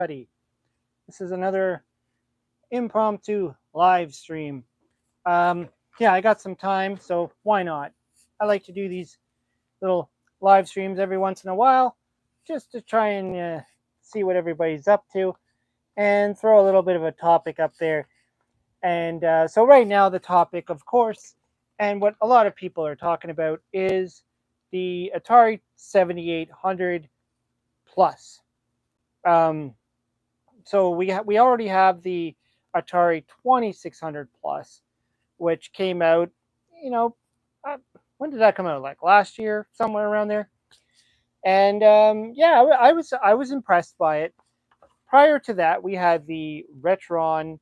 Buddy. This is another impromptu live stream. Yeah, I got some time, so why not? I like to do these little live streams every once in a while just to try and see what everybody's up to and throw a little bit of a topic up there. And so, right now, the topic, of course, and what a lot of people are talking about is the Atari 7800 Plus. Um, so we already have the Atari 2600 Plus, which came out, you know, uh, when did that come out? Like last year, somewhere around there. And yeah, I was impressed by it. Prior to that, we had the Retron,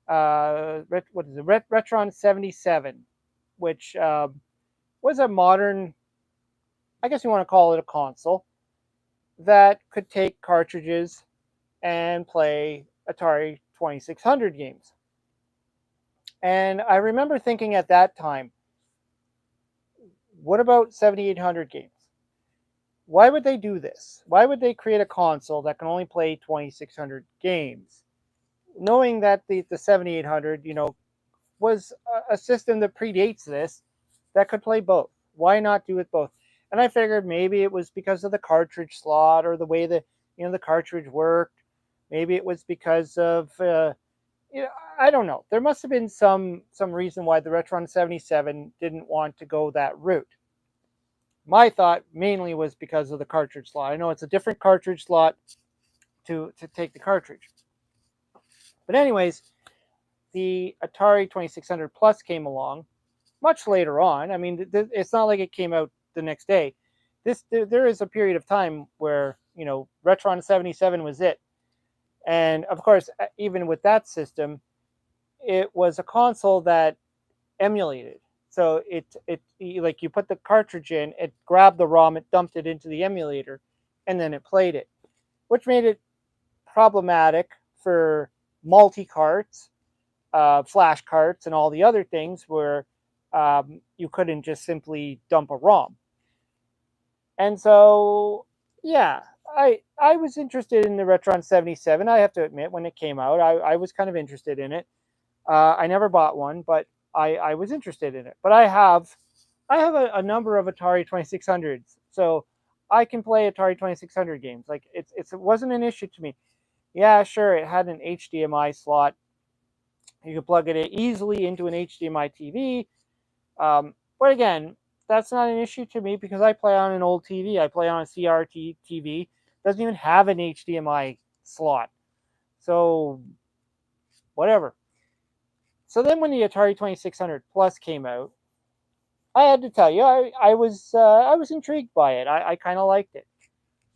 what is it? Retron 77, which was a modern, I guess you want to call it a console that could take cartridges and play Atari 2600 games. And I remember thinking at that time, what about 7800 games? Why would they do this? Why would they create a console that can only play 2600 games? Knowing that the 7800, was a system that predates this that could play both. Why not do it both? And I figured maybe it was because of the cartridge slot or the way the cartridge worked. Maybe it was because of I don't know. There must have been some reason why the Retron 77 didn't want to go that route. My thought mainly was because of the cartridge slot. I know it's a different cartridge slot to take the cartridge. But anyways, the Atari 2600 Plus came along much later on. I mean, it's not like it came out the next day. There is a period of time where Retron 77 was it, and of course, even with that system, it was a console that emulated. So it like you put the cartridge in, it grabbed the ROM, it dumped it into the emulator, and then it played it, which made it problematic for multi carts, flash carts, and all the other things where you couldn't just simply dump a ROM. And so, yeah, I was interested in the Retron 77. I have to admit, when it came out, I was kind of interested in it. I never bought one, but I was interested in it. But I have a number of Atari 2600s, so I can play Atari 2600 games. Like it wasn't an issue to me. Yeah, sure, it had an HDMI slot. You could plug it easily into an HDMI TV. But again, that's not an issue to me because I play on an old TV. I play on a CRT TV. Doesn't even have an HDMI slot. So whatever. So then when the Atari 2600 Plus came out, I had to tell you, I was intrigued by it. I kind of liked it.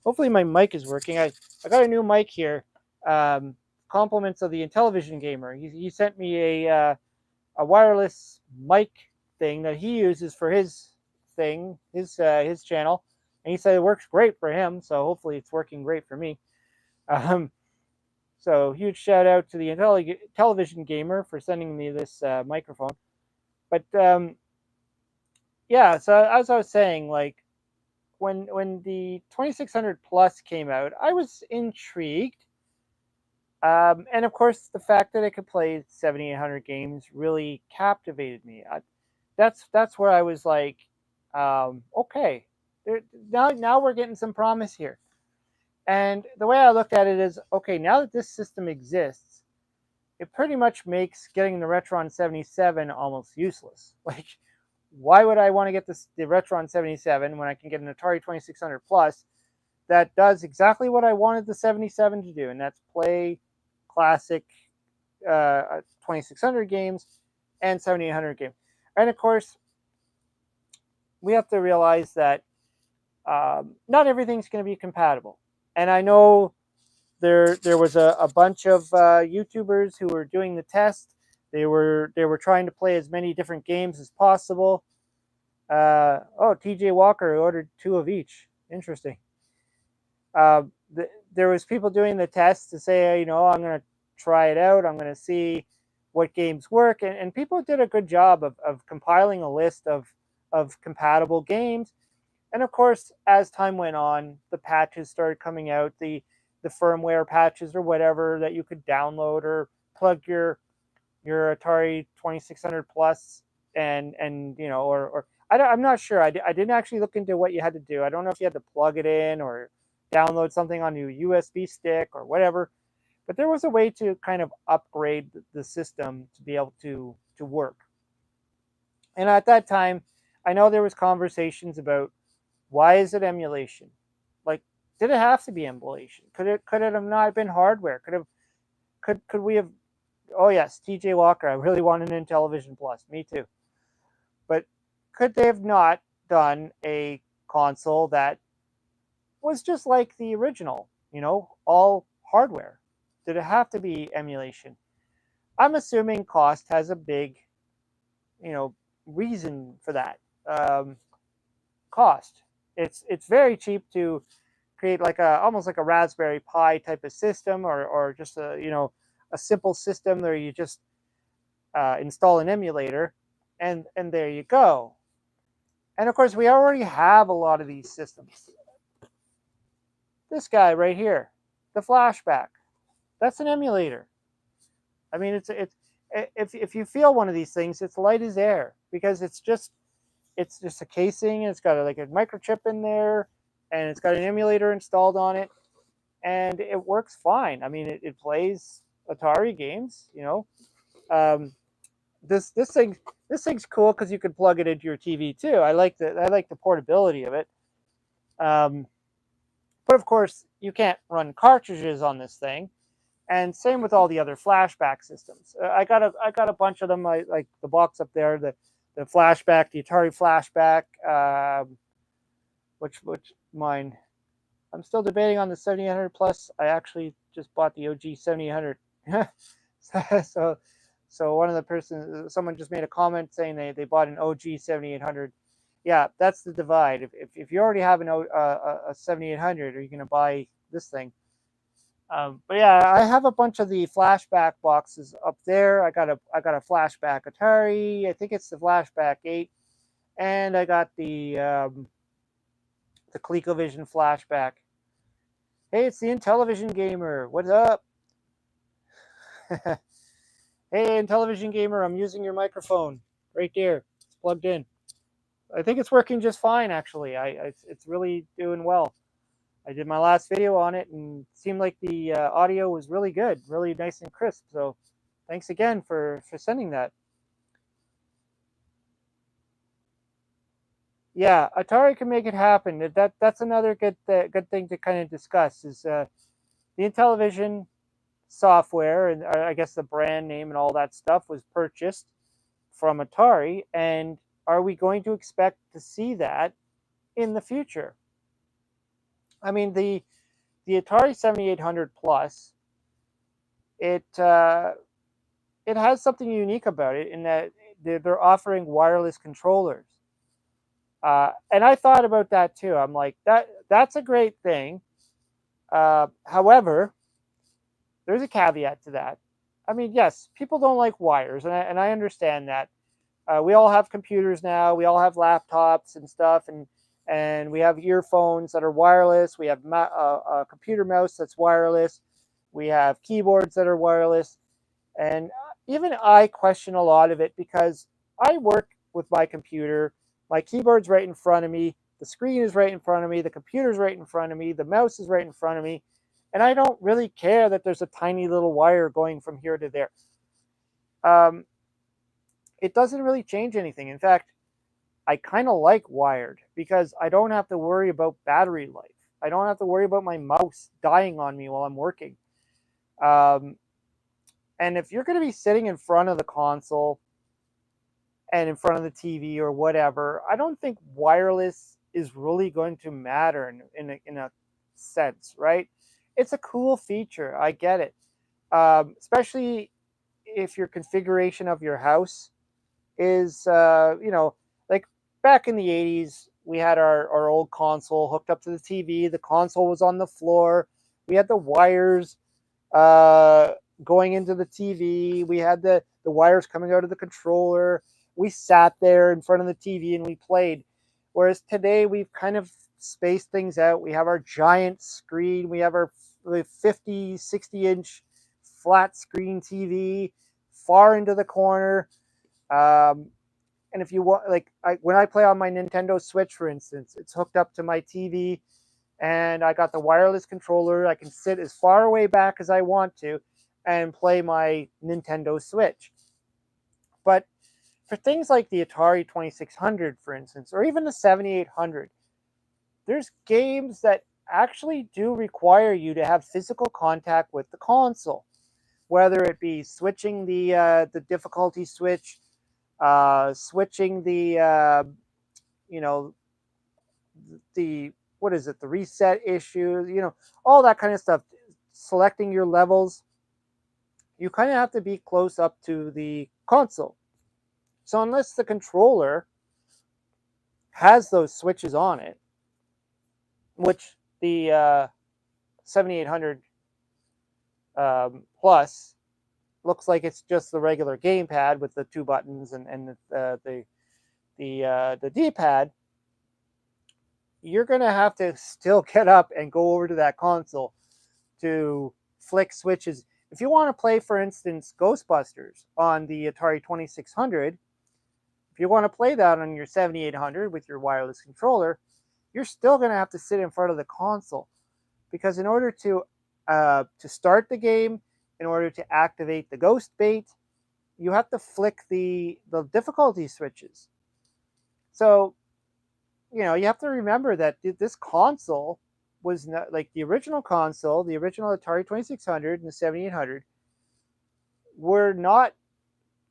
Hopefully my mic is working. I got a new mic here. Compliments of the Intellivision Gamer. He sent me a wireless mic thing that he uses for his thing, his channel, and he said it works great for him. So hopefully it's working great for me. Um, so huge shout out to the Intellivision Gamer for sending me this microphone. But yeah, so as I was saying, like when the 2600 Plus came out, I was intrigued. And of course, the fact that I could play 7,800 games really captivated me. That's where I was like, okay, now we're getting some promise here. And the way I looked at it is, okay, now that this system exists, it pretty much makes getting the Retron 77 almost useless. Like, why would I want to get the Retron 77 when I can get an Atari 2600 Plus that does exactly what I wanted the 77 to do, and that's play classic 2600 games and 7800 games. And of course, we have to realize that not everything's going to be compatible. And I know there was a bunch of YouTubers who were doing the test. They were trying to play as many different games as possible. TJ Walker ordered 2 of each. Interesting. There was people doing the test to say, I'm going to try it out. I'm going to see what games work. And people did a good job of compiling a list of compatible games. And of course, as time went on, the patches started coming out. The the firmware patches or whatever that you could download, or plug your Atari 2600 Plus, and you know, or I'm not sure. I didn't actually look into what you had to do. I don't know if you had to plug it in or download something on your USB stick or whatever. But there was a way to kind of upgrade the system to be able to work. And at that time, I know there was conversations about, why is it emulation? Like, did it have to be emulation? Could it have not been hardware? Could we have? Oh yes, TJ Walker. I really want an Intellivision Plus. Me too. But could they have not done a console that was just like the original? You know, all hardware. Did it have to be emulation? I'm assuming cost has a big, you know, reason for that. Cost. It's very cheap to create like a, almost like a Raspberry Pi type of system, or just a, you know, a simple system where you just install an emulator, and there you go. And of course, we already have a lot of these systems. This guy right here, the flashback, that's an emulator. I mean, it's if you feel one of these things, it's light as air, because it's just a casing. It's got like a microchip in there, and it's got an emulator installed on it, and it works fine. I mean, it plays Atari games. You know, um, this thing's cool because you can plug it into your TV too. I like the portability of it. Um, but of course, you can't run cartridges on this thing, and same with all the other flashback systems. I got a bunch of them. I like the box up there, the flashback, the Atari flashback. Which mine? I'm still debating on the 7800 Plus. I actually just bought the OG 7800. so so one of the persons, someone just made a comment saying they bought an OG 7800. Yeah, that's the divide. If you already have a 7800, are you going to buy this thing? But yeah, I have a bunch of the flashback boxes up there. I got a flashback Atari. I think it's the flashback 8, and I got the ColecoVision flashback. Hey, it's the Intellivision Gamer. What's up? Hey, Intellivision Gamer, I'm using your microphone right there. It's plugged in. I think it's working just fine, actually. It's really doing well. I did my last video on it, and it seemed like the audio was really good, really nice and crisp. So thanks again for sending that. Yeah, Atari can make it happen. That's another good thing to kind of discuss, is the Intellivision software, and I guess the brand name and all that stuff was purchased from Atari. And are we going to expect to see that in the future? I mean, the Atari 7800 Plus, it has something unique about it, in that they're offering wireless controllers. And I thought about that too. I'm like, that's a great thing. However, there's a caveat to that. I mean, yes, people don't like wires, and I understand that. We all have computers now. We all have laptops and stuff, and we have earphones that are wireless. We have a computer mouse that's wireless. We have keyboards that are wireless, and even I question a lot of it, because I work with my computer. My keyboard's right in front of me. The screen is right in front of me. The computer's right in front of me. The mouse is right in front of me. And I don't really care that there's a tiny little wire going from here to there. Um, it doesn't really change anything. In fact, I kind of like wired, because I don't have to worry about battery life. I don't have to worry about my mouse dying on me while I'm working. Um, and if you're going to be sitting in front of the console and in front of the TV or whatever, I don't think wireless is really going to matter in a sense, right? It's a cool feature. I get it. Especially if your configuration of your house is, like back in the 80s, we had our old console hooked up to the TV. The console was on the floor. We had the wires uh, going into the TV. We had the wires coming out of the controller. We sat there in front of the TV and we played. Whereas today we've kind of spaced things out. We have our giant screen. We have our the 50, 60-inch flat screen TV far into the corner. Um, and if you want, like, when I play on my Nintendo Switch, for instance, it's hooked up to my TV, and I got the wireless controller. I can sit as far away back as I want to and play my Nintendo Switch. But for things like the Atari 2600, for instance, or even the 7800, there's games that actually do require you to have physical contact with the console, whether it be switching the difficulty switch, switching the you know the what is it, the reset issue, all that kind of stuff, selecting your levels. You kind of have to be close up to the console. So unless the controller has those switches on it, which the 7800 Plus looks like it's just the regular gamepad with the two buttons and the D-pad, you're going to have to still get up and go over to that console to flick switches. If you want to play, for instance, Ghostbusters on the Atari 2600, if you want to play that on your 7800 with your wireless controller, you're still going to have to sit in front of the console, because in order to start the game, in order to activate the ghost bait, you have to flick the difficulty switches. So, you have to remember that this console was not like the original console, the original Atari 2600 and the 7800 were not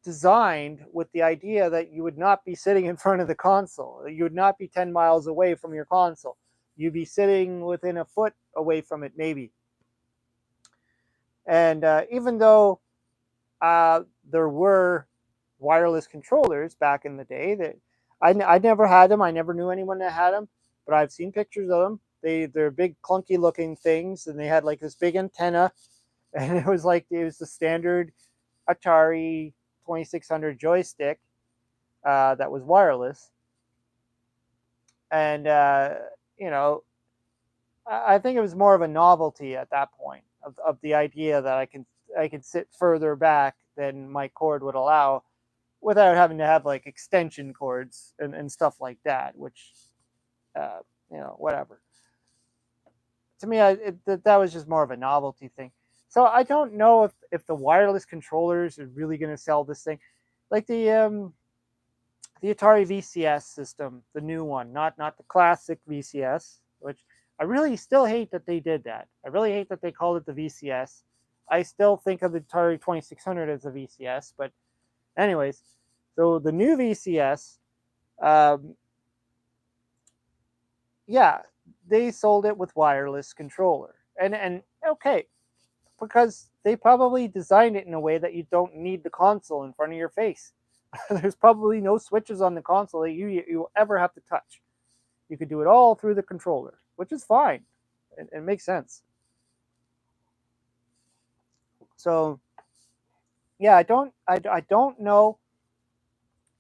designed with the idea that you would not be sitting in front of the console. You would not be 10 miles away from your console. You'd be sitting within a foot away from it, maybe. And even though there were wireless controllers back in the day, that I never had them. I never knew anyone that had them, but I've seen pictures of them. They're big, clunky looking things, and they had like this big antenna, and it was the standard Atari 2600 joystick that was wireless. And I think it was more of a novelty at that point of the idea that I can sit further back than my cord would allow, without having to have like extension cords and stuff like that, which whatever. To me, that was just more of a novelty thing. So I don't know if the wireless controllers are really going to sell this thing, like the Atari VCS system, the new one, not the classic VCS, which I really still hate that they did that. I really hate that they called it the VCS. I still think of the Atari 2600 as a VCS, but anyways, so the new VCS, yeah, they sold it with wireless controller, and okay, because they probably designed it in a way that you don't need the console in front of your face. There's probably no switches on the console that you ever have to touch. You could do it all through the controller, which is fine. It makes sense. So, yeah, I don't know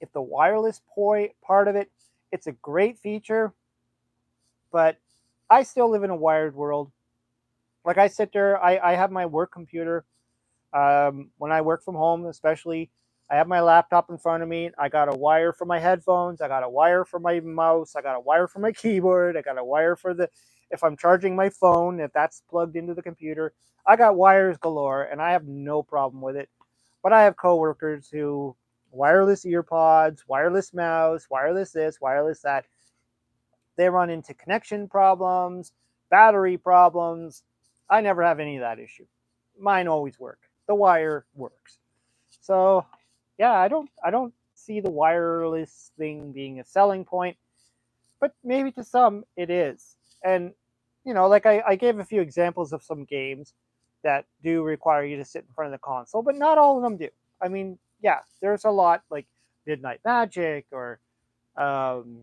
if the wireless part of it, it's a great feature, but I still live in a wired world. Like I sit there, I have my work computer. When I work from home, especially, I have my laptop in front of me. I got a wire for my headphones. I got a wire for my mouse. I got a wire for my keyboard. I got a wire for if I'm charging my phone, if that's plugged into the computer. I got wires galore, and I have no problem with it. But I have coworkers who wireless ear pods, wireless mouse, wireless this, wireless that. They run into connection problems, battery problems. I never have any of that issue. Mine always work. The wire works. So, yeah, I don't see the wireless thing being a selling point, but maybe to some it is. And like I gave a few examples of some games that do require you to sit in front of the console, but not all of them do. I mean, yeah, there's a lot like Midnight Magic or um,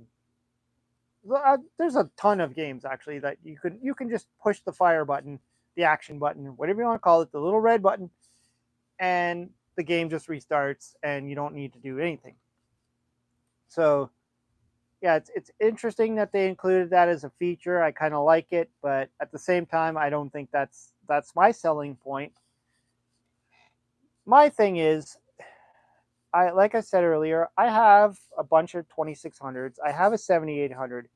there's a ton of games actually that you can just push the fire button, the action button, whatever you want to call it, the little red button, and the game just restarts and you don't need to do anything. So yeah, it's interesting that they included that as a feature. I kind of like it, but at the same time, I don't think that's that's my selling point. My thing is, I like I said earlier, I have a bunch of 2600s. I have a 7800.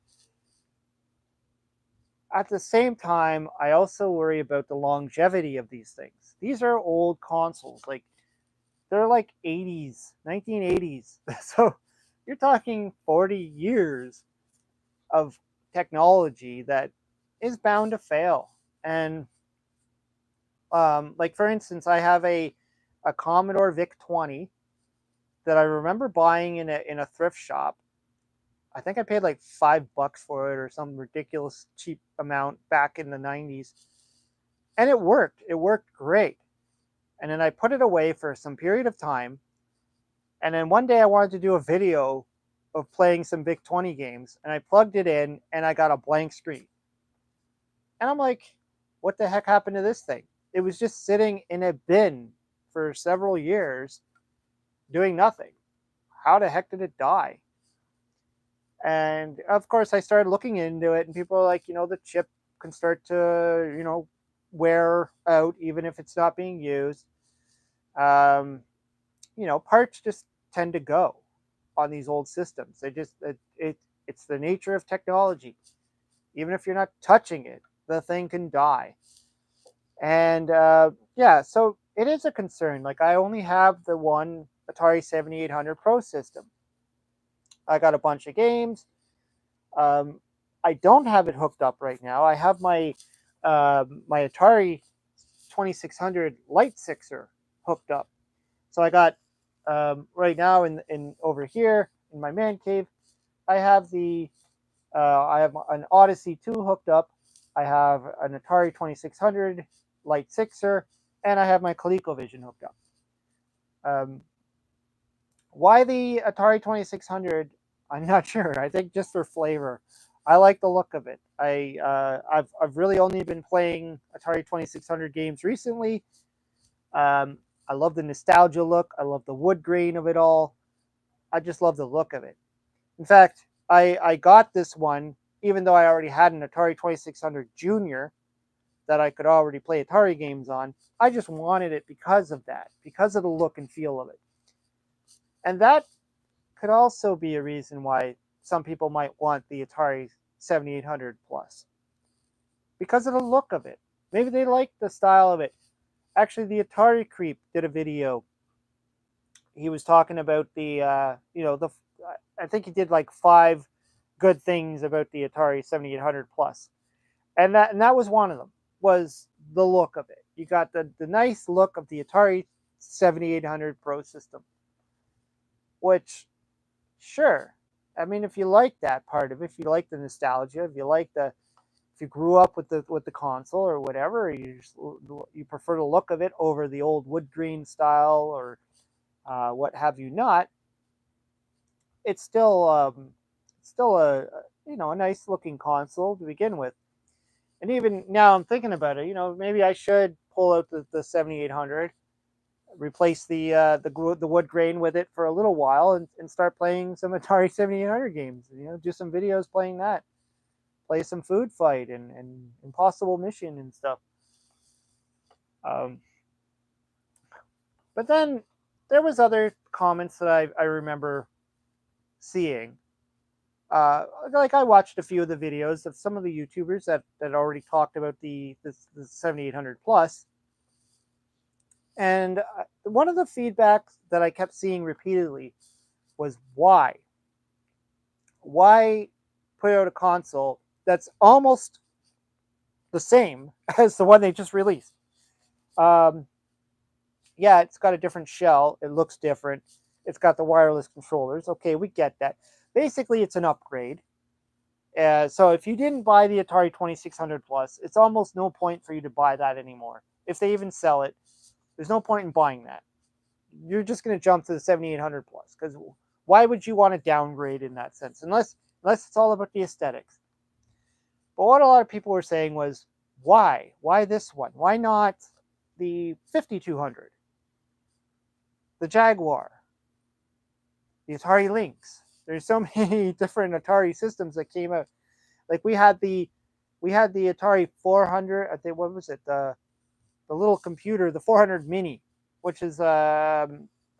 At the same time, I also worry about the longevity of these things. These are old consoles. Like they're like 80s, 1980s. So you're talking 40 years of technology that is bound to fail. And like for instance, I have a Commodore VIC 20 that I remember buying in a thrift shop. I think I paid like $5 for it or some ridiculous cheap amount back in the 90s. And it worked. It worked great. And then I put it away for some period of time. And then one day I wanted to do a video of playing some VIC 20 games. And I plugged it in and I got a blank screen. And I'm like, what the heck happened to this thing? It was just sitting in a bin for several years doing nothing. How the heck did it die? And of course, I started looking into it, and people are like, the chip can start to, wear out even if it's not being used. Um, Parts just tend to go on these old systems. They just, it's the nature of technology. Even if you're not touching it, the thing can die. And yeah, so it is a concern. Like I only have the one Atari 7800 Pro system. I got a bunch of games. I don't have it hooked up right now. I have my my Atari 2600 Light Sixer hooked up. So I got right now in over here in my man cave, I have I have an Odyssey 2 hooked up. I have an Atari 2600 Light Sixer, and I have my ColecoVision hooked up. Um, why the Atari 2600? I'm not sure. I think just for flavor. I like the look of it. I've really only been playing Atari 2600 games recently. I love the nostalgia look. I love the wood grain of it all. I just love the look of it. In fact, I got this one even though I already had an Atari 2600 Junior that I could already play Atari games on. I just wanted it because of that, because of the look and feel of it. And that could also be a reason why some people might want the Atari 7800 Plus, because of the look of it. Maybe they like the style of it. Actually, the Atari Creep did a video. He was talking about I think he did like 5 good things about the Atari 7800 Plus, and that was one of them. Was the look of it. You got the nice look of the Atari 7800 Pro system, which, sure, I mean, if you like that part of it, if you like the nostalgia, if you grew up with the console or whatever, you prefer the look of it over the old wood green style or what have you not, it's still a nice looking console to begin with. And even now I'm thinking about it, maybe I should pull out the 7800, replace the wood grain with it for a little while, and start playing some Atari 7800 games. Do some videos playing that, play some Food Fight and Impossible Mission and stuff. Um, but then there was other comments that I remember seeing. Like I watched a few of the videos of some of the YouTubers that already talked about the 7800 Plus, and one of the feedbacks that I kept seeing repeatedly was why put out a console that's almost the same as the one they just released. Yeah, it's got a different shell. It looks different. It's got the wireless controllers. Okay, we get that. Basically, it's an upgrade. So if you didn't buy the Atari 2600 Plus, it's almost no point for you to buy that anymore. If they even sell it, there's no point in buying that. You're just going to jump to the 7800 Plus, because why would you want to downgrade in that sense? Unless it's all about the aesthetics. But what a lot of people were saying was, why? Why this one? Why not the 5200? The Jaguar? The Atari Lynx? There's so many different Atari systems that came out. Like we had the Atari 400. I think, what was it? little computer, the 400 Mini, which is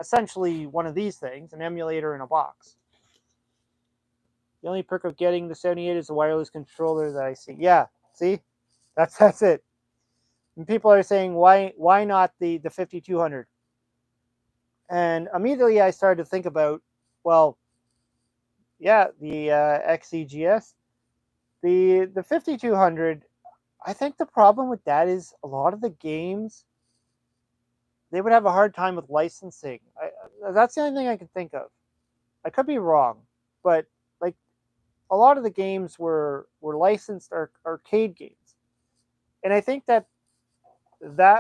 essentially one of these things, an emulator in a box. The only perk of getting the 78 is the wireless controller that I see. Yeah, see, that's it. And people are saying why not the 5200? And immediately I started to think about, well, yeah, the XEGS, the 5200. I think the problem with that is a lot of the games they would have a hard time with licensing. That's the only thing I can think of. I could be wrong, but like a lot of the games were licensed arcade games, and I think that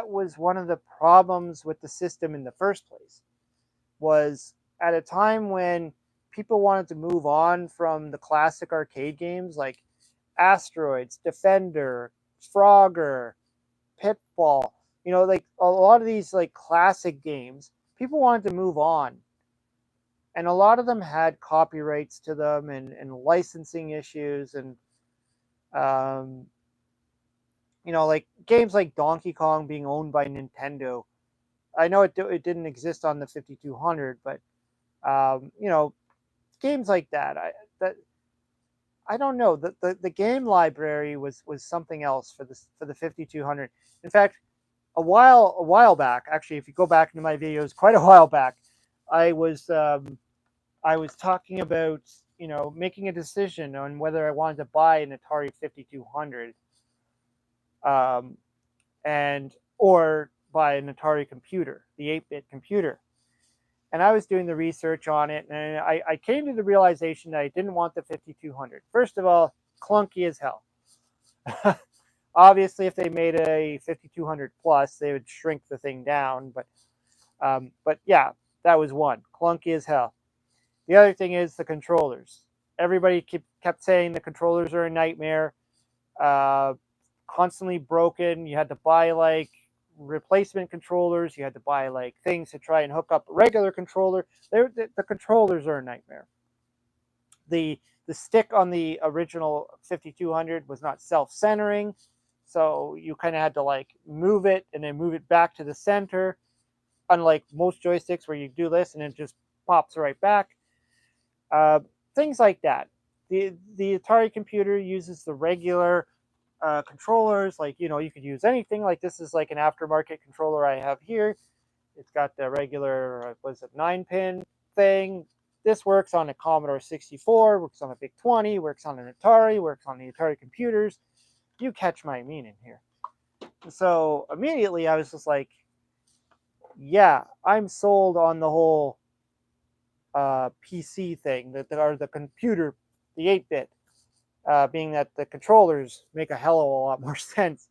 was one of the problems with the system in the first place. Was at a time when people wanted to move on from the classic arcade games like Asteroids, Defender, Frogger, Pitfall, like a lot of these like classic games, people wanted to move on. And a lot of them had copyrights to them and licensing issues and um, like games like Donkey Kong being owned by Nintendo. I know it didn't exist on the 5200, but games like that. I don't know. The game library was something else for the 5200. In fact, a while back, actually, if you go back into my videos, quite a while back, I was talking about making a decision on whether I wanted to buy an Atari 5200, um, and or buy an Atari computer, the 8-bit computer. And I was doing the research on it, and I came to the realization that I didn't want the 5200. First of all, clunky as hell. Obviously, if they made a 5200 plus, they would shrink the thing down. But yeah, that was one. Clunky as hell. The other thing is the controllers. Everybody kept saying the controllers are a nightmare, uh, constantly broken. You had to buy like replacement controllers. You had to buy like things to try and hook up a regular controller. The controllers are a nightmare. The stick on the original 5200 was not self-centering, so you kind of had to like move it and then move it back to the center, unlike most joysticks where you do this and it just pops right back. uh, Things like that. The Atari computer uses the regular controllers, like you could use anything. Like this is like an aftermarket controller I have here. It's got the regular was it 9-pin thing. This works on a Commodore 64, works on a VIC 20, works on an Atari, works on the Atari computers. You catch my meaning here. So immediately I was just like, yeah, I'm sold on the whole PC thing, that are the computer, the 8-bit, being that the controllers make a hell of a lot more sense.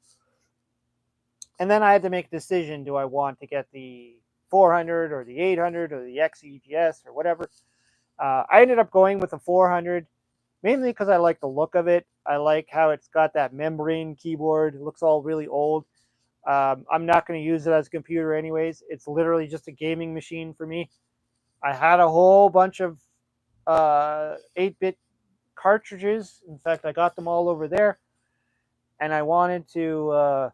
And then I had to make a decision: do I want to get the 400 or the 800 or the XEGS or whatever? I ended up going with the 400, mainly because I like the look of it. I like how it's got that membrane keyboard. It looks all really old. I'm not going to use it as a computer anyways. It's literally just a gaming machine for me. I had a whole bunch of 8-bit cartridges. In fact, I got them all over there. And I wanted to,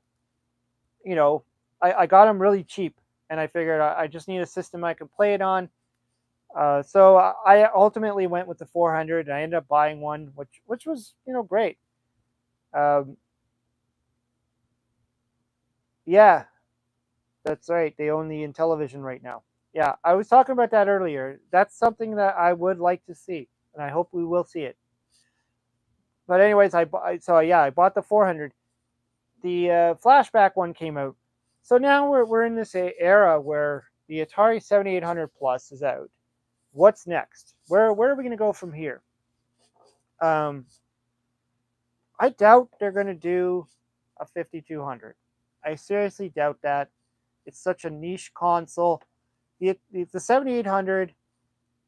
I got them really cheap. And I figured I just need a system I can play it on. So I ultimately went with the 400. And I ended up buying one, which was, great. Yeah, that's right. They own the Intellivision right now. Yeah, I was talking about that earlier. That's something that I would like to see, and I hope we will see it. But anyways, I bought the 400. The flashback one came out, so now we're in this era where the Atari 7800 Plus is out. What's next? Where are we going to go from here? Um, I doubt they're going to do a 5200. I seriously doubt that. It's such a niche console. The 7800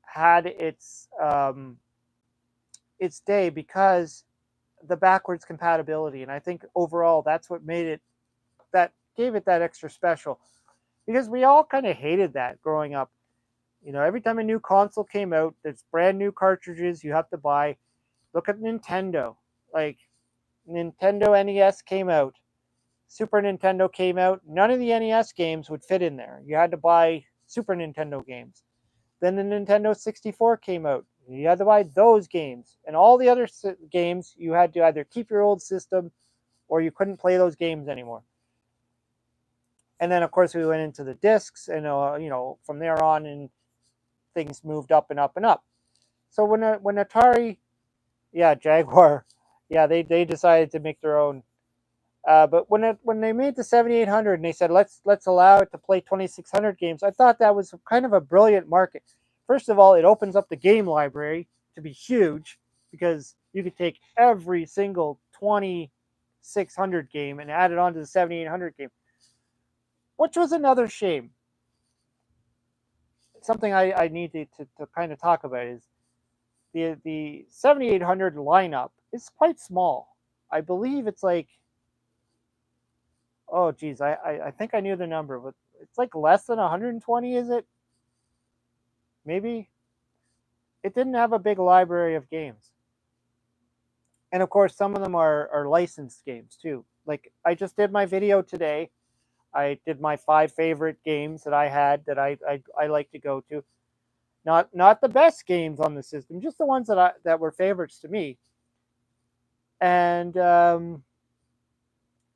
had its day because the backwards compatibility, and I think overall that's what gave it that extra special, because we all kind of hated that growing up. Every time a new console came out, there's brand new cartridges you have to buy. Look at Nintendo. Like, Nintendo NES came out. Super Nintendo came out. None of the NES games would fit in there. You had to buy Super Nintendo games. Then the Nintendo 64 came out. You had to buy those games. And all the other games, you had to either keep your old system or you couldn't play those games anymore. And then, of course, we went into the discs, and from there on, and things moved up and up and up. So when Atari, yeah, Jaguar, yeah, they decided to make their own. But when they made the 7800 and they said let's allow it to play 2600 games, I thought that was kind of a brilliant market. First of all, it opens up the game library to be huge because you could take every single 2600 game and add it onto the 7800 game, which was another shame. Something I need to kind of talk about is the 7800 lineup is quite small. I believe it's like, oh geez, I think I knew the number, but it's like less than 120, is it? Maybe. It didn't have a big library of games. And of course, some of them are licensed games too. Like I just did my video today. I did my 5 favorite games that I had that I like to go to. Not the best games on the system, just the ones that were favorites to me. And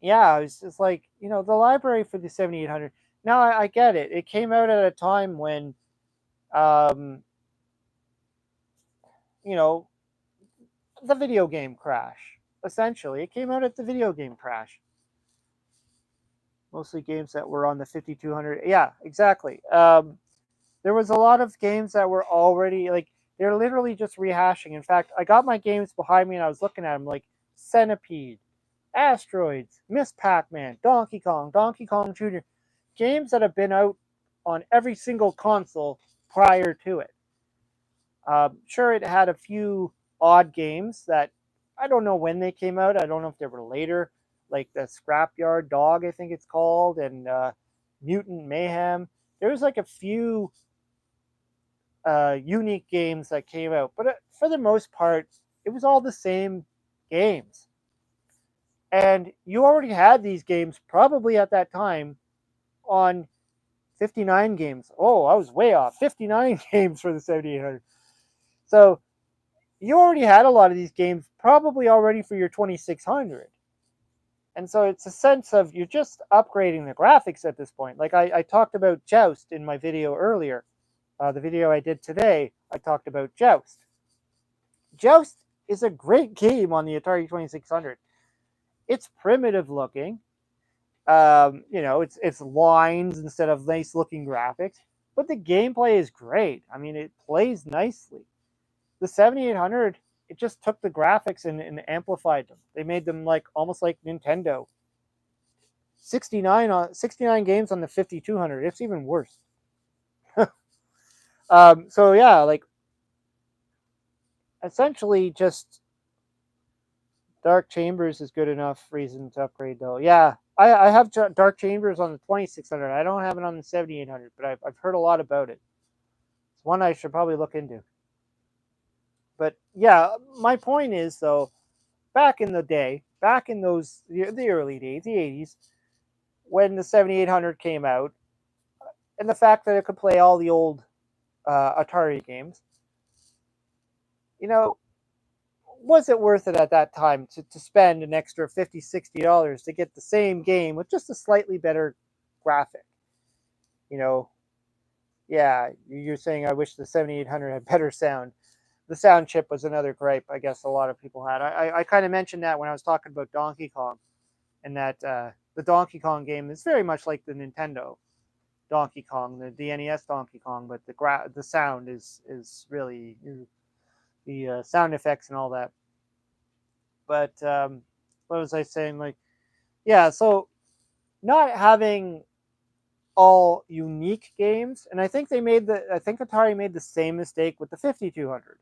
yeah, it's just like, the library for the 7800. Now I get it. It came out at a time when, um, you know, the video game crash. Essentially, it came out at the video game crash. Mostly games that were on the 5200. Yeah, exactly. There was a lot of games that were already like they're literally just rehashing. In fact, I got my games behind me and I was looking at them like Centipede, Asteroids, Miss Pac-Man, Donkey Kong Jr. Games that have been out on every single console prior to it. Sure, it had a few odd games that I don't know when they came out. I don't know if they were later, like the Scrapyard Dog, I think it's called, and Mutant Mayhem. There was like a few unique games that came out, but for the most part, it was all the same games. And you already had these games probably at that time on 59 games. Oh, I was way off. 59 games for the 7800. So you already had a lot of these games probably already for your 2600. And so it's a sense of you're just upgrading the graphics at this point. Like I talked about Joust in my video earlier. The video I did today, I talked about Joust. Joust is a great game on the Atari 2600. It's primitive looking. It's lines instead of nice looking graphics, but the gameplay is great. I mean, it plays nicely. The 7800, it just took the graphics and amplified them. They made them like almost like Nintendo. 69 games on the 5200. It's even worse. So yeah, like essentially just Dark Chambers is good enough reason to upgrade though. Yeah, I have Dark Chambers on the 2600. I don't have it on the 7800, but I've heard a lot about it. It's one I should probably look into. But yeah, my point is though, back in the day, back in the early days, the 80s, when the 7800 came out, and the fact that it could play all the old Atari games, was it worth it at that time to spend an extra $50, $60 to get the same game with just a slightly better graphic? Yeah, you're saying I wish the 7800 had better sound. The sound chip was another gripe I guess a lot of people had. I kind of mentioned that when I was talking about Donkey Kong, and that the Donkey Kong game is very much like the Nintendo Donkey Kong, the NES Donkey Kong, but the sound is really the sound effects and all that. But what was I saying? Like, yeah, so not having all unique games, and I think Atari made the same mistake with the 5200.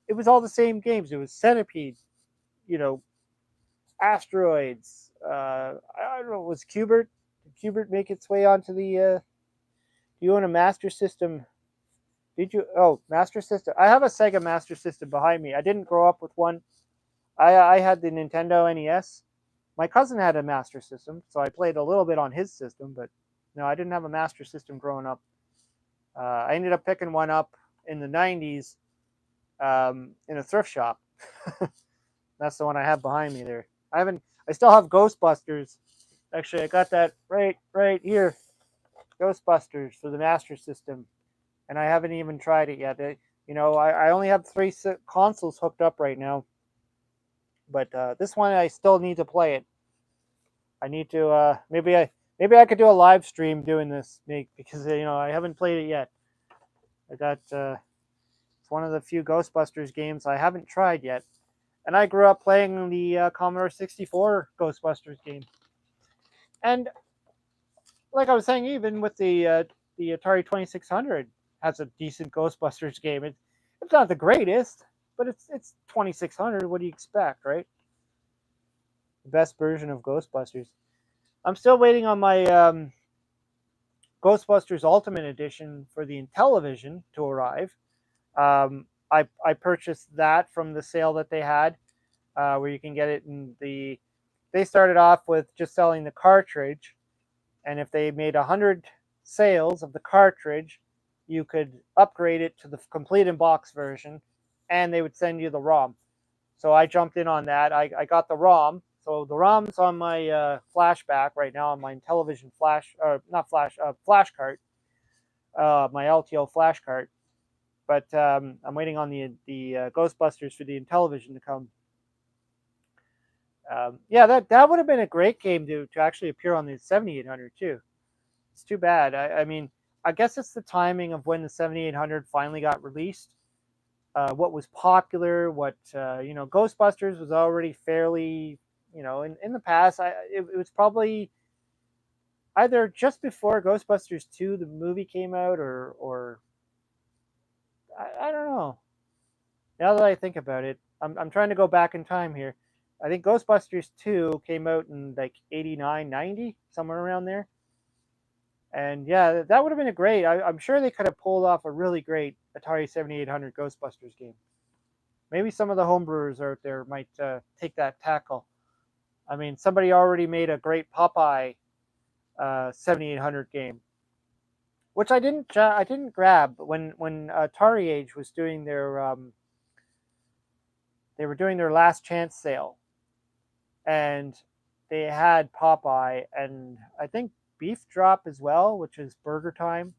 It was all the same games. It was Centipede, you know, Asteroids. I don't know. Was Qbert? Did Qbert make its way onto the? Do you own a Master System? Did you? Oh, Master System. I have a Sega Master System behind me. I didn't grow up with one. I had the Nintendo NES. My cousin had a Master System, so I played a little bit on his system, but no, I didn't have a Master System growing up. I ended up picking one up in the 90s in a thrift shop. That's the one I have behind me there. I still have Ghostbusters. Actually, I got that right here. Ghostbusters for the Master System, and I haven't even tried it yet. I only have three consoles hooked up right now, but this one I still need to play it. I need to maybe I could do a live stream doing this, because I haven't played it yet. I got it's one of the few Ghostbusters games I haven't tried yet, and I grew up playing the Commodore 64 Ghostbusters game. And like I was saying, even with the Atari 2600 has a decent Ghostbusters game. It's not the greatest, but it's 2600. What do you expect, right? The best version of Ghostbusters. I'm still waiting on my Ghostbusters Ultimate Edition for the Intellivision to arrive. I purchased that from the sale that they had, where you can get it in the. They started off with just selling the cartridge, and if they made 100 sales of the cartridge, you could upgrade it to the complete in box version, and they would send you the ROM. So I jumped in on that. I got the ROM. So the ROM's on my flashback right now on my Intellivision flash, or not flash, flash card, my LTO flash card. But I'm waiting on the Ghostbusters for the Intellivision to come. Yeah, that would have been a great game to actually appear on the 7800 too. It's too bad. I mean, I guess it's the timing of when the 7800 finally got released. What was popular, Ghostbusters was already fairly, in the past. It was probably either just before Ghostbusters 2, the movie came out, or I don't know. Now that I think about it, I'm trying to go back in time here. I think Ghostbusters 2 came out in like 89, 90, somewhere around there. And yeah, that would have been a great. I'm sure they could have pulled off a really great Atari 7800 Ghostbusters game. Maybe some of the homebrewers out there might take that tackle. I mean, somebody already made a great Popeye 7800 game, which I didn't grab when Atari Age was doing their they were doing their last chance sale, and they had Popeye and I think Beef Drop as well, which is Burger Time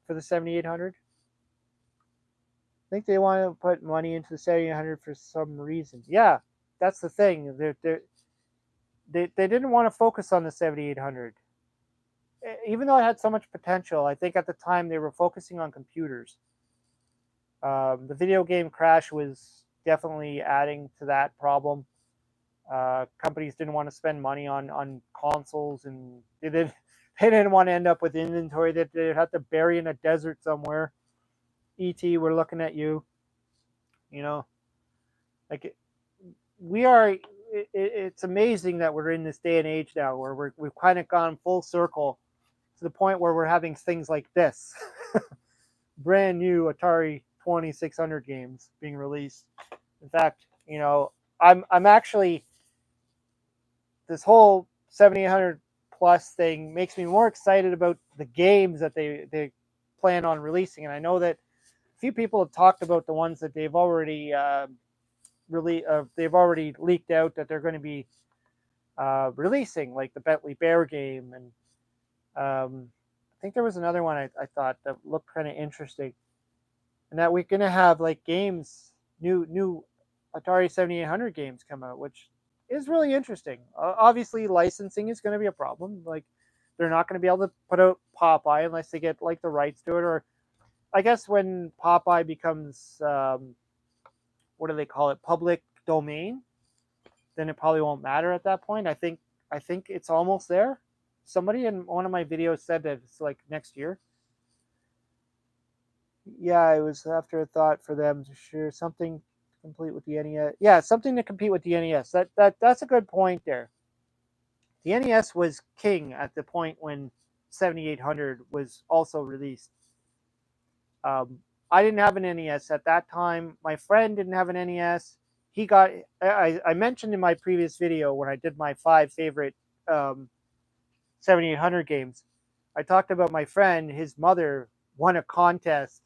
for the 7800. I think they want to put money into the 7800 for some reason. Yeah, that's the thing. They didn't want to focus on the 7800. Even though it had so much potential, I think at the time they were focusing on computers. The video game crash was definitely adding to that problem. Companies didn't want to spend money on consoles, and they didn't want to end up with inventory that they'd have to bury in a desert somewhere. ET, we're looking at you. Like we are. It's amazing that we're in this day and age now where we've kind of gone full circle to the point where we're having things like this. Brand new Atari 2600 games being released. In fact, I'm actually, this whole 7800 plus thing makes me more excited about the games that they plan on releasing. And I know that a few people have talked about the ones that they've already they've already leaked out that they're going to be releasing, like the Bentley Bear game, and I think there was another one I thought that looked kind of interesting, and that we're going to have like games, new Atari 7800 games come out, which is really interesting. Obviously, licensing is going to be a problem. Like, they're not going to be able to put out Popeye unless they get like the rights to it, or I guess when Popeye becomes what do they call it, public domain, then it probably won't matter at that point. I think it's almost there. Somebody in one of my videos said that it's like next year. Yeah, it was after a thought for them to share something complete with the NES. Yeah, something to compete with the NES. That's a good point there. The NES was king at the point when 7800 was also released. I didn't have an NES at that time. My friend didn't have an NES. he got. I mentioned in my previous video when I did my 5 favorite 7800 games. I talked about my friend. His mother won a contest.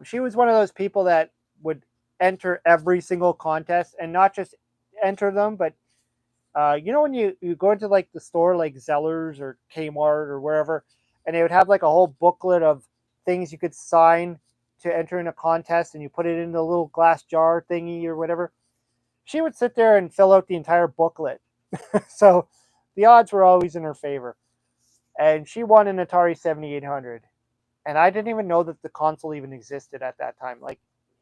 She was one of those people that would enter every single contest and not just enter them, but you know when you go into like the store like Zellers or Kmart or wherever, and they would have like a whole booklet of things you could sign to enter in a contest, and you put it in the little glass jar thingy or whatever. She would sit there and fill out the entire booklet. So the odds were always in her favor. And she won an Atari 7800. And I didn't even know that the console even existed at that time. Like,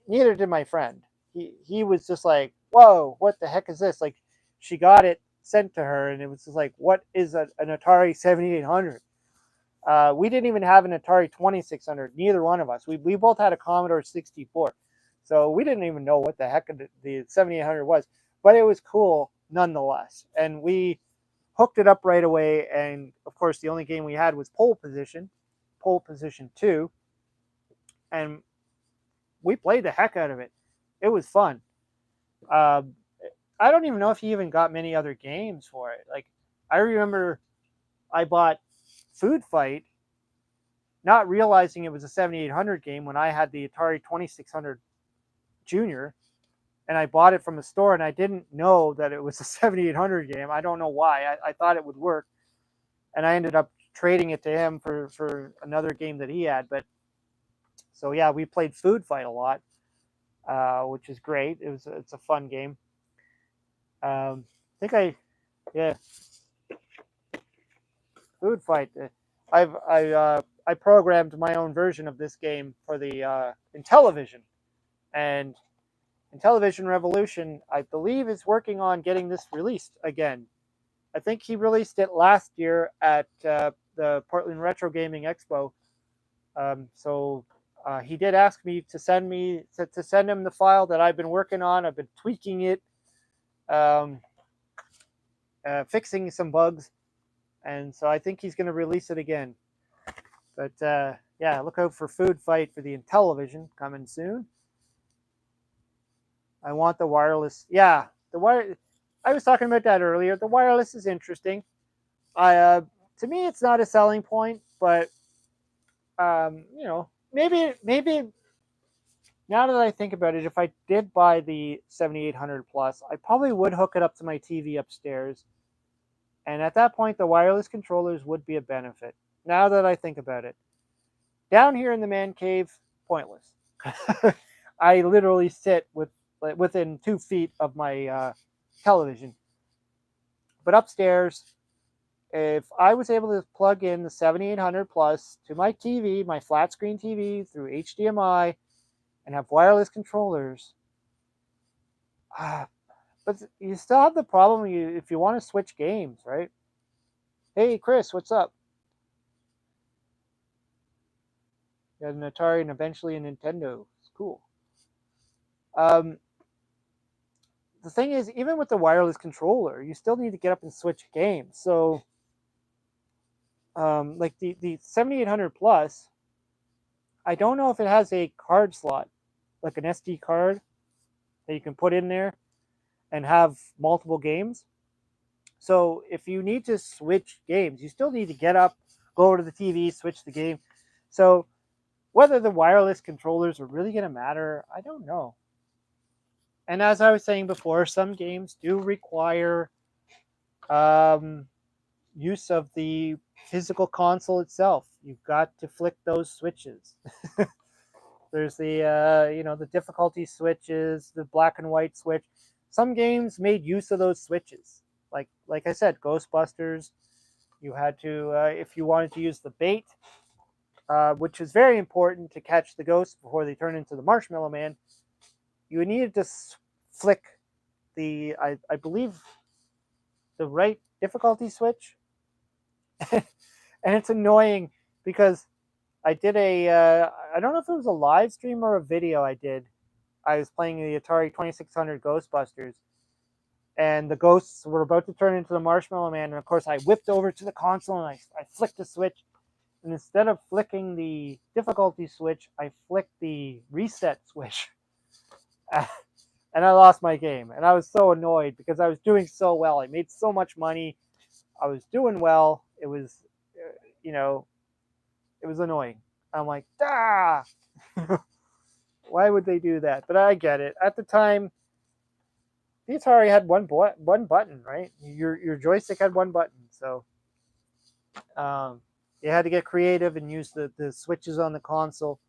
neither did my friend. He was just like, whoa, what the heck is this? Like, she got it sent to her, and it was just like, what is an Atari 7800? We didn't even have an Atari 2600, neither one of us. We both had a Commodore 64. So we didn't even know what the heck the 7800 was. But it was cool nonetheless. And we hooked it up right away. And of course, the only game we had was Pole Position 2. And we played the heck out of it. It was fun. I don't even know if he even got many other games for it. Like, I remember I bought Food Fight, not realizing it was a 7800 game when I had the Atari 2600 Junior, and I bought it from the store, and I didn't know that it was a 7800 game. I don't know why. I thought it would work, and I ended up trading it to him for another game that he had. But so yeah, we played Food Fight a lot, which is great. It's a fun game. I think yeah, Food Fight. I programmed my own version of this game for the Intellivision, and Intellivision Revolution, I believe, is working on getting this released again. I think he released it last year at the Portland Retro Gaming Expo. So he did ask me to send him the file that I've been working on. I've been tweaking it, fixing some bugs, and so I think he's going to release it again. But yeah, look out for Food Fight for the Intellivision coming soon. I want the wireless. Yeah, the wire. I was talking about that earlier. The wireless is interesting. To me, it's not a selling point, but you know, maybe now that I think about it, if I did buy the 7800 Plus, I probably would hook it up to my TV upstairs, and at that point, the wireless controllers would be a benefit. Now that I think about it, down here in the man cave, pointless. I literally sit within 2 feet of my television. But upstairs, if I was able to plug in the 7800 Plus to my TV, my flat screen TV through HDMI, and have wireless controllers, but you still have the problem if you want to switch games, right? Hey, Chris, what's up? You had an Atari and eventually a Nintendo. It's cool. The thing is, even with the wireless controller, you still need to get up and switch games. So, like the 7800 Plus, I don't know if it has a card slot, like an SD card that you can put in there and have multiple games. So if you need to switch games, you still need to get up, go over to the TV, switch the game. So whether the wireless controllers are really going to matter, I don't know. And as I was saying before, some games do require use of the physical console itself. You've got to flick those switches. There's the the difficulty switches, the black and white switch. Some games made use of those switches. Like I said, Ghostbusters. You had to if you wanted to use the bait, which is very important to catch the ghosts before they turn into the Marshmallow Man. You needed to flick I believe the right difficulty switch, and it's annoying because I did I don't know if it was a live stream or a video I did. I was playing the Atari 2600 Ghostbusters, and the ghosts were about to turn into the Marshmallow Man, and of course I whipped over to the console and I flicked the switch, and instead of flicking the difficulty switch, I flicked the reset switch. and I lost my game, and I was so annoyed because I was doing so well. I made so much money. I was doing well. It was, you know, it was annoying. I'm like, ah, why would they do that? But I get it. At the time, the Atari had one button, right? Your joystick had one button, so um, you had to get creative and use the switches on the console.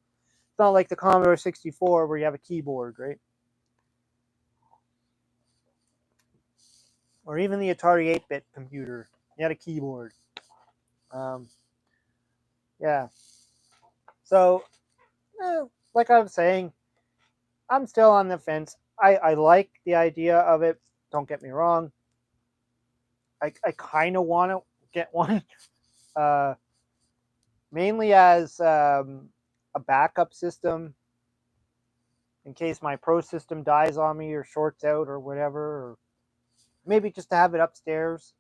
It's not like the Commodore 64 where you have a keyboard, right? Or even the Atari 8-bit computer, you had a keyboard. Um, yeah. So, eh, like I was saying, I'm still on the fence. I like the idea of it. Don't get me wrong. I kind of want to get one, uh, mainly as a backup system in case my pro system dies on me or shorts out or whatever, or maybe just to have it upstairs,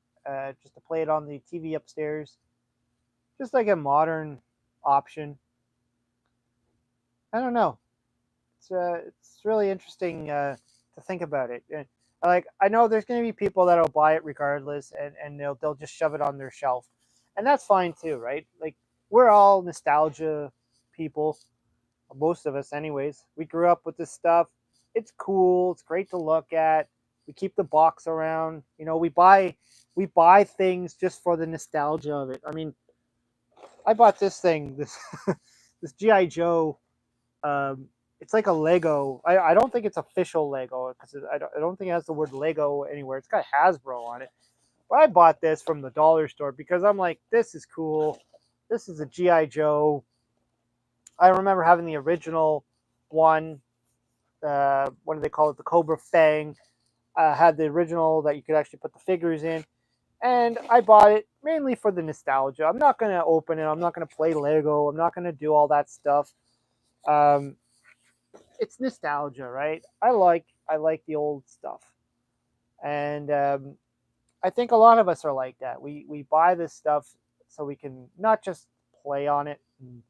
just to play it on the TV upstairs, just like a modern option. I don't know. It's really interesting to think about it. And, like I know there's going to be people that'll buy it regardless, and they'll just shove it on their shelf, and that's fine too, right? Like we're all nostalgia people, most of us, anyways. We grew up with this stuff. It's cool. It's great to look at. We keep the box around. You know, we buy things just for the nostalgia of it. I mean, I bought this thing, this this GI Joe. Um, it's like a Lego. I don't think it's official Lego because I don't think it has the word Lego anywhere. It's got Hasbro on it. But I bought this from the dollar store because I'm like, this is cool. This is a GI Joe. I remember having the original one. What do they call it? The Cobra Fang. Had the original that you could actually put the figures in, and I bought it mainly for the nostalgia. I'm not gonna open it. I'm not gonna play Lego. I'm not gonna do all that stuff. Um, it's nostalgia, right? I like the old stuff, and I think a lot of us are like that. We buy this stuff so we can not just play on it and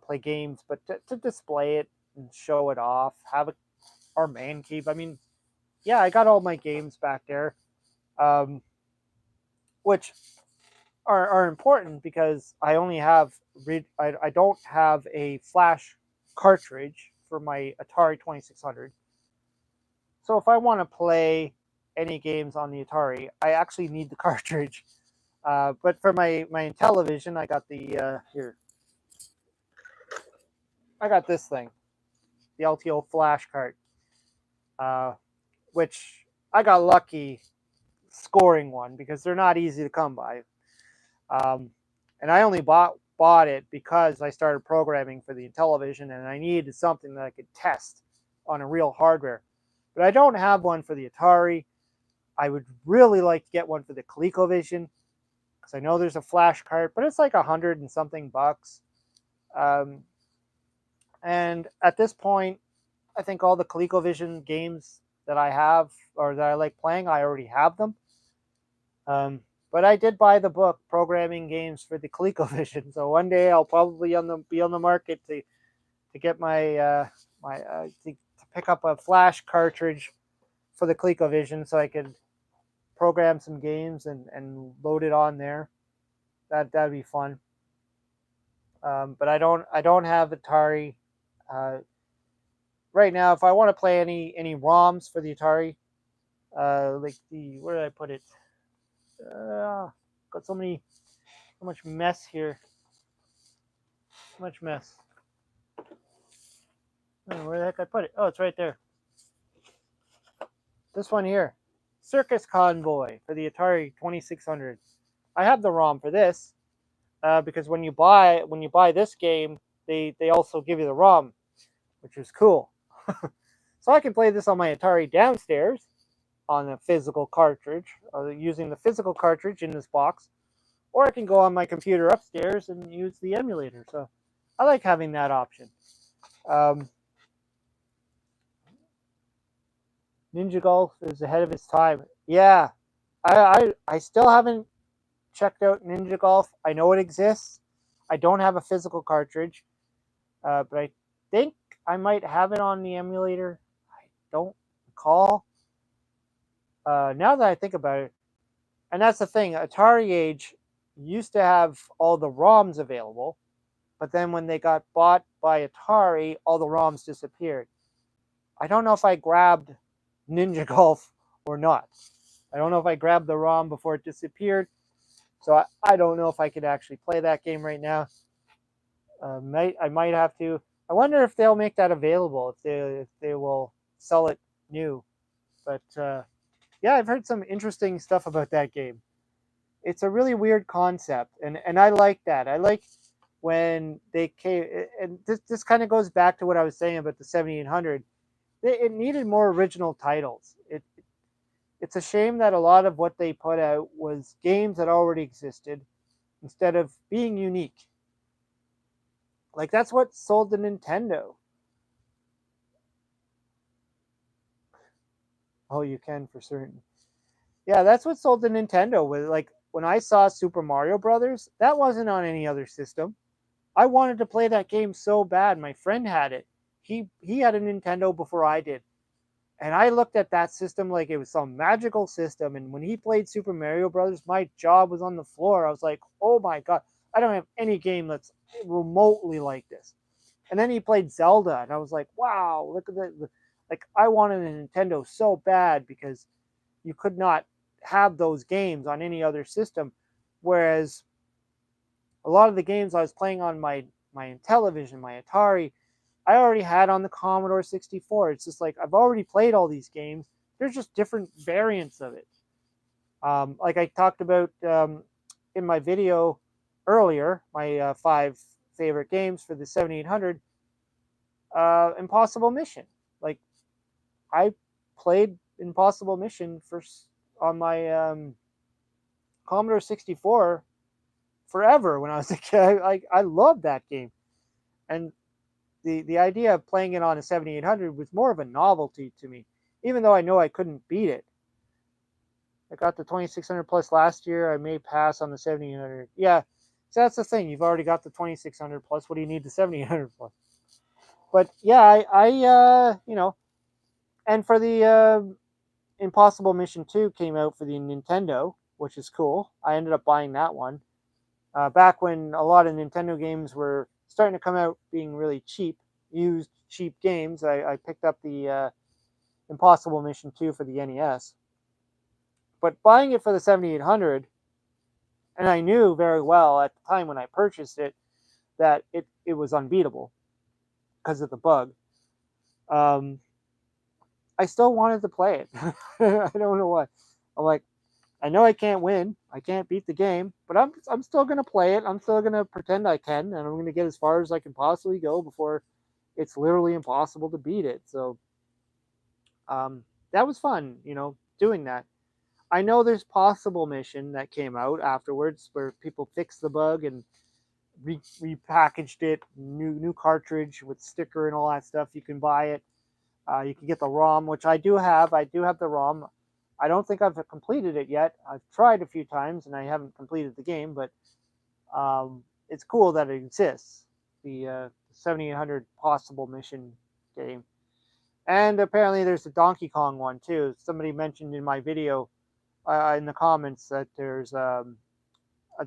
play games, but to display it and show it off, have our man cave. I mean, yeah, I got all my games back there, um, which are important because I only have I don't have a flash cartridge for my Atari 2600. So if I want to play any games on the Atari, I actually need the cartridge. But for my television, I got the here. I got this thing, the LTO flash card, uh, which I got lucky scoring one because they're not easy to come by. Um, and I only bought it because I started programming for the television, and I needed something that I could test on a real hardware. But I don't have one for the Atari. I would really like to get one for the ColecoVision because I know there's a flash card, but it's like 100 and something bucks. Um, and at this point, I think all the ColecoVision games that I have or that I like playing, I already have them. Um, but I did buy the book, Programming Games for the ColecoVision. So one day I'll probably be on the market to get to pick up a flash cartridge for the ColecoVision so I could program some games and load it on there. That'd be fun. But I don't have Atari uh, right now. If I want to play any ROMs for the Atari, like the where did I put it? Got so much mess here. So much mess. Oh, where the heck I put it? Oh, it's right there. This one here, Circus Convoy for the Atari 2600. I have the ROM for this because when you buy this game, they also give you the ROM, which is cool. So I can play this on my Atari downstairs on a physical cartridge, using the physical cartridge in this box, or I can go on my computer upstairs and use the emulator. So I like having that option. Um, Ninja Golf is ahead of its time. Yeah, I still haven't checked out Ninja Golf. I know it exists. I don't have a physical cartridge, but I think I might have it on the emulator. I don't recall. Now that I think about it, and that's the thing, Atari Age used to have all the ROMs available, but then when they got bought by Atari, all the ROMs disappeared. I don't know if I grabbed Ninja Golf or not. I don't know if I grabbed the ROM before it disappeared, so I don't know if I could actually play that game right now. I might have to. I wonder if they'll make that available, if they will sell it new. But yeah, I've heard some interesting stuff about that game. It's a really weird concept, and I like that. I like when they came, and this kind of goes back to what I was saying about the 7800. It needed more original titles. It's a shame that a lot of what they put out was games that already existed instead of being unique. Like that's what sold the Nintendo. Oh, you can for certain. Yeah, that's what sold the Nintendo. With like when I saw Super Mario Brothers, that wasn't on any other system. I wanted to play that game so bad. My friend had it. He had a Nintendo before I did. And I looked at that system like it was some magical system. And when he played Super Mario Brothers, my jaw was on the floor. I was like, oh my God, I don't have any game that's remotely like this. And then he played Zelda, and I was like, wow, look at that. Like, I wanted a Nintendo so bad because you could not have those games on any other system. Whereas a lot of the games I was playing on my television, my Atari, I already had on the Commodore 64. It's just like I've already played all these games. There's just different variants of it. Like I talked about in my video earlier, my 5 favorite games for the 7800, Impossible Mission. Like I played Impossible Mission first on my Commodore 64 forever when I was a kid. I loved that game, and the idea of playing it on a 7800 was more of a novelty to me, even though I know I couldn't beat it. I got the 2600 plus last year. I may pass on the 7800. Yeah, so that's the thing. You've already got the 2600 plus. What do you need the 7800 plus? But yeah, you know, and for the Impossible Mission 2 came out for the Nintendo, which is cool. I ended up buying that one. Back when a lot of Nintendo games were starting to come out being really cheap, used cheap games, I picked up the Impossible Mission 2 for the NES. But buying it for the 7800, and I knew very well at the time when I purchased it that it was unbeatable because of the bug. Um, I still wanted to play it. I don't know why. I'm like, I know I can't win. I can't beat the game, but I'm still gonna play it. I'm still gonna pretend I can, and I'm gonna get as far as I can possibly go before it's literally impossible to beat it. So that was fun, doing that. I know there's Possible Mission that came out afterwards where people fixed the bug and repackaged it, new cartridge with sticker and all that stuff. You can buy it. You can get the ROM, which I do have. I do have the ROM. I don't think I've completed it yet. I've tried a few times and I haven't completed the game, but it's cool that it exists. The 7800 Possible Mission game. And apparently there's a Donkey Kong one too. Somebody mentioned in my video in the comments that there's a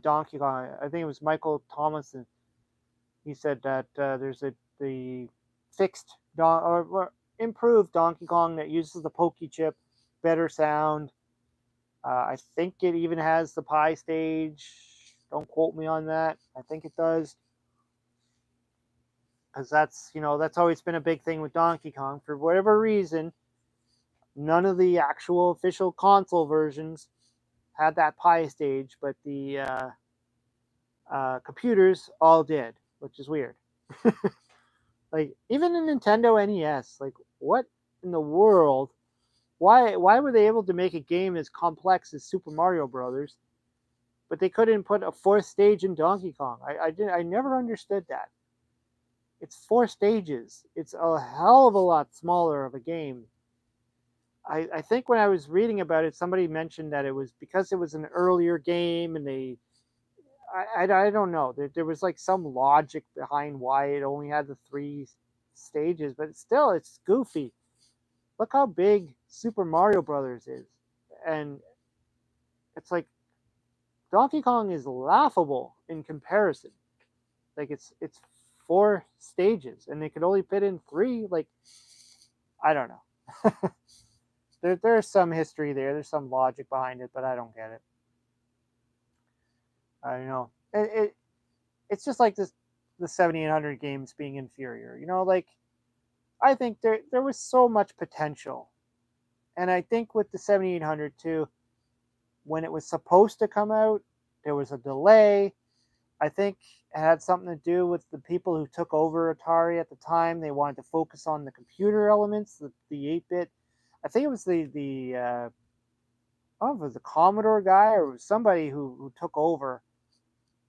Donkey Kong. I think it was Michael Thomason. He said that there's the fixed or improved Donkey Kong that uses the Pokey chip, better sound. I think it even has the Pie stage. Don't quote me on that. I think it does. Because that's always been a big thing with Donkey Kong. For whatever reason, none of the actual official console versions had that Pie stage, but the computers all did, which is weird. Like even the Nintendo NES, like what in the world? Why were they able to make a game as complex as Super Mario Brothers, but they couldn't put a 4th stage in Donkey Kong? I never understood that. It's 4 stages. It's a hell of a lot smaller of a game. I think when I was reading about it, somebody mentioned that it was because it was an earlier game and I don't know. There was like some logic behind why it only had the 3 stages, but still, it's goofy. look how big Super Mario Brothers is, and it's like Donkey Kong is laughable in comparison. Like it's 4 stages, and they could only fit in 3. Like I don't know. There's some history there. There's some logic behind it, but I don't get it. I don't know. It's just like this the 7800 games being inferior. Like I think there was so much potential, and I think with the 7800 too, when it was supposed to come out, there was a delay. I think it had something to do with the people who took over Atari at the time. They wanted to focus on the computer elements, the 8-bit. I think it was the I don't know if it was the Commodore guy or it was somebody who took over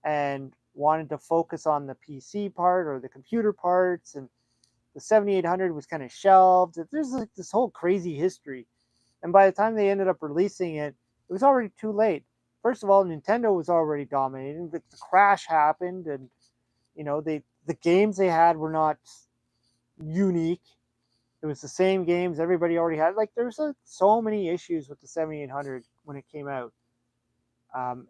and wanted to focus on the PC part or the computer parts, and the 7800 was kind of shelved. There's like this whole crazy history, and by the time they ended up releasing it, it was already too late. First of all, Nintendo was already dominating. The crash happened, and the games they had were not unique. It was the same games everybody already had. Like there's so many issues with the 7800 when it came out. Um,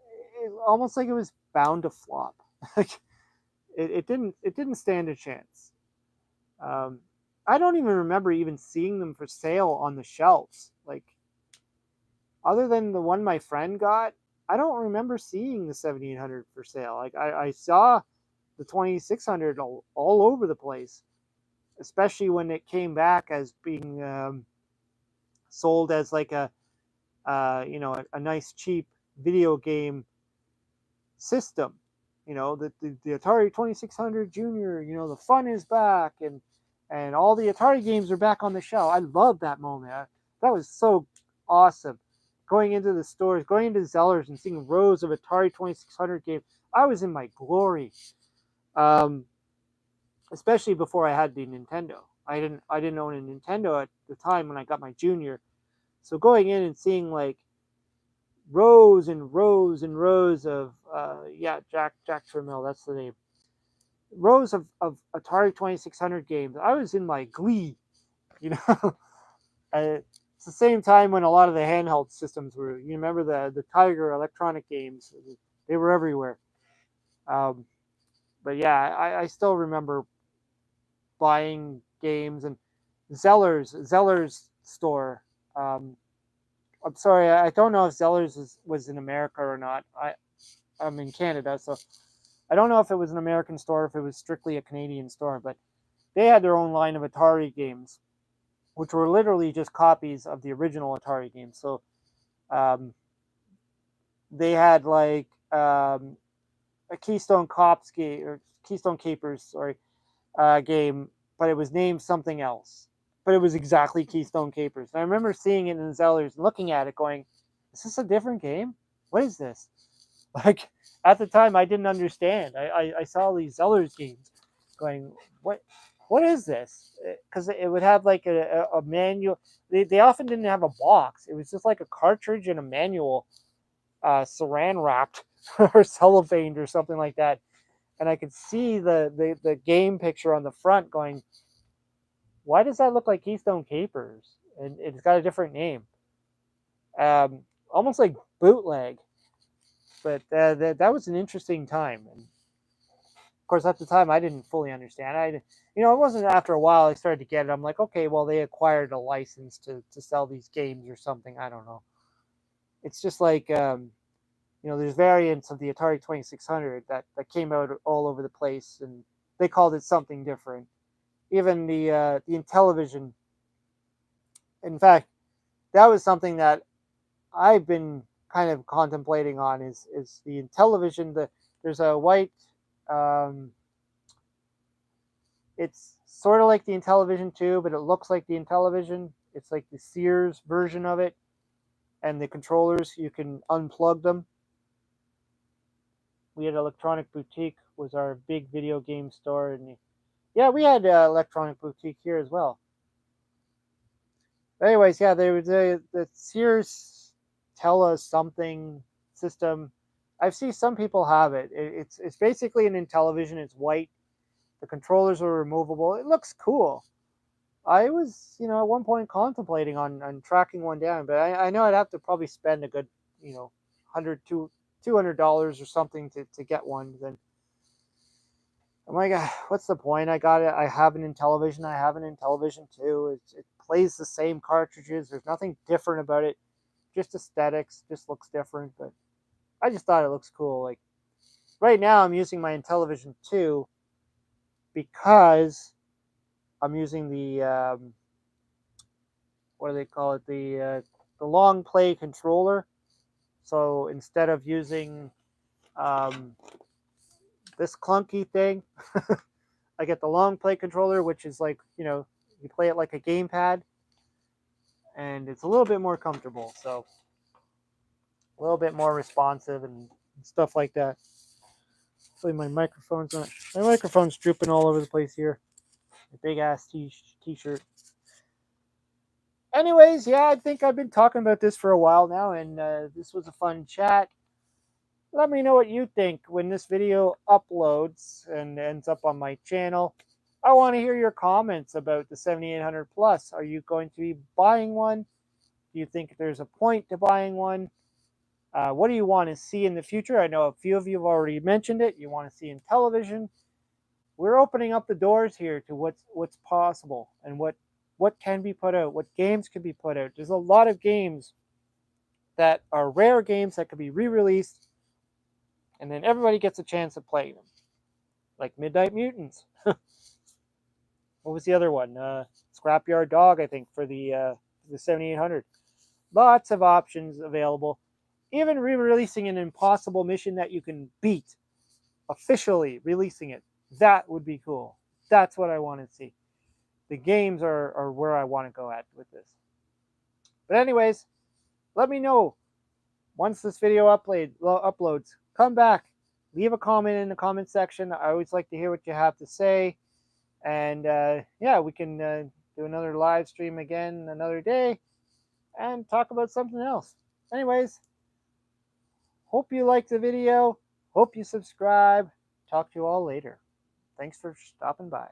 Almost like it was bound to flop. Like it didn't stand a chance. Um, I don't even remember even seeing them for sale on the shelves. Like other than the one my friend got, I don't remember seeing the 7800 for sale. Like I saw the 2600 all over the place, especially when it came back as being sold as like a nice cheap video game system. The Atari 2600 Junior. The fun is back, and all the Atari games are back on the shelf. I love that moment. That was so awesome. Going into the stores, going into Zellers, and seeing rows of Atari 2600 games. I was in my glory. Um, Especially before I had the Nintendo. I didn't own a Nintendo at the time when I got my Junior. So going in and seeing like rows and rows and rows of Jack Tramiel, that's the name. Rows of Atari 2600 games. I was in my glee, you know. It's the same time when a lot of the handheld systems were. You remember the Tiger electronic games? They were everywhere. Um, but yeah, I still remember buying games and Zeller's store. Um, I'm sorry, I don't know if Zeller's was in America or not. I'm in Canada, so I don't know if it was an American store, if it was strictly a Canadian store, but they had their own line of Atari games, which were literally just copies of the original Atari games. So um, they had like a Keystone Cops game or Keystone Capers, sorry, game, but it was named something else. But it was exactly Keystone Capers. And I remember seeing it in Zellers and looking at it going, is this a different game? What is this? Like, at the time, I didn't understand. I saw these Zellers games going, what is this? Because it would have like a manual. They often didn't have a box. It was just like a cartridge and a manual saran wrapped or cellophaned or something like that. And I could see the game picture on the front going, why does that look like Keystone Capers? And it's got a different name. Almost like bootleg. But that was an interesting time. And of course, at the time, I didn't fully understand. It wasn't after a while I started to get it. I'm like, okay, well, they acquired a license to sell these games or something. I don't know. It's just like, there's variants of the Atari 2600 that came out all over the place, and they called it something different. Even the Intellivision. In fact, that was something that I've been kind of contemplating on is the Intellivision. There's a white. It's sort of like the Intellivision too, but it looks like the Intellivision. It's like the Sears version of it, and the controllers you can unplug them. We had Electronic Boutique was our big video game store, and yeah, we had Electronic Boutique here as well. But anyways, yeah, there was the Sears Tele something system. I've seen some people have it. It's basically an Intellivision. It's white. The controllers are removable. It looks cool. I was, at one point contemplating on tracking one down, but I know I'd have to probably spend a good, 100 to $200 or something to get one. Then I'm like, what's the point? I got it. I have it in television. I have it in television too. It plays the same cartridges. There's nothing different about it. Just aesthetics. Just looks different. But I just thought it looks cool. Like right now, I'm using my Intellivision 2 because I'm using the what do they call it? The long play controller. So instead of using um, this clunky thing, I get the long play controller, which is like you play it like a gamepad, and it's a little bit more comfortable. So a little bit more responsive and stuff like that. Hopefully my microphone's drooping all over the place here. A big ass t-shirt. Anyways, yeah, I think I've been talking about this for a while now, and this was a fun chat. Let me know what you think when this video uploads and ends up on my channel. I want to hear your comments about the 7800 Plus. Are you going to be buying one? Do you think there's a point to buying one? What do you want to see in the future? I know a few of you have already mentioned it. You want to see in television. We're opening up the doors here to what's possible and what can be put out, what games can be put out. There's a lot of games that are rare games that could be re-released, and then everybody gets a chance of playing them, like Midnight Mutants. What was the other one? Scrapyard Dog, I think, for the 7800. Lots of options available. Even re-releasing an impossible mission that you can beat, officially releasing it, that would be cool. That's what I want to see. The games are where I want to go at with this. But anyways, let me know once this video uploads. Come back, leave a comment in the comment section. I always like to hear what you have to say. And yeah, we can do another live stream again another day and talk about something else. Anyways, hope you liked the video. Hope you subscribe. Talk to you all later. Thanks for stopping by.